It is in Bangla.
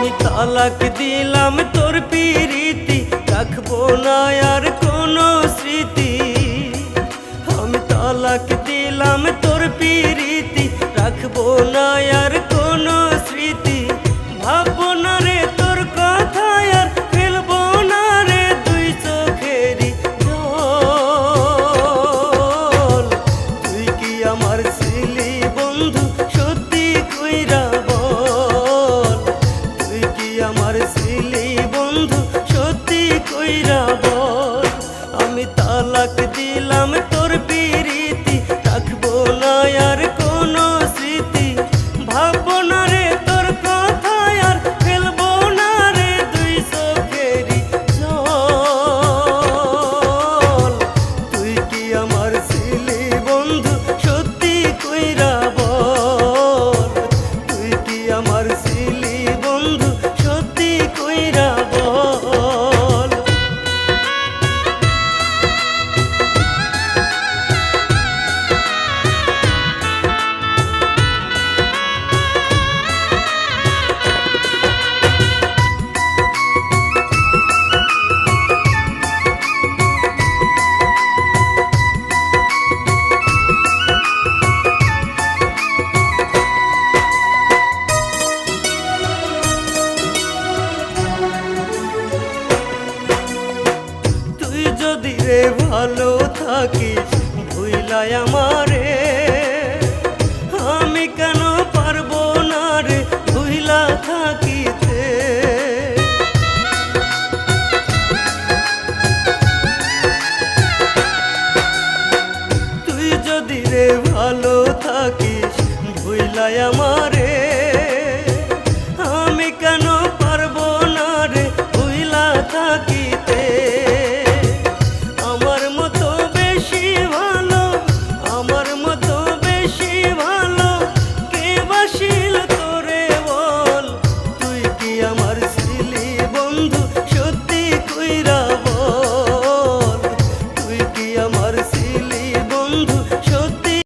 আমি তালাক দিলাম তোর পিরিতি, রাখবো না আর কোনো স্মৃতি। আমি তালাক দিলাম তোর পিরিতি, রাখবো না আর কোনো স্মৃতি। ভাববো না রে তোর কথা আর ফেলবো না রে দুই চোখেরই জল। তুই কি আমার ছিলি বন্ধু সত্যি কইরা বল, তুই কি আমার ছিলি বন্ধু সত্যি কইরা বল। আমি তালাক দিলাম তোর পিরিতি, রাখবো না আর কোনো স্মৃতি। ভাববো না রে তোর কথা আর ফেলবো না রে দুই চোখেরই জল। তুই কি আমার ছিলি বন্ধু সত্যি কইরা বল, তুই কি আমার ছিলি বন্ধু সত্যি কইরা বল। তুই যদি রে ভালো থাকিস ভুইলাই আমার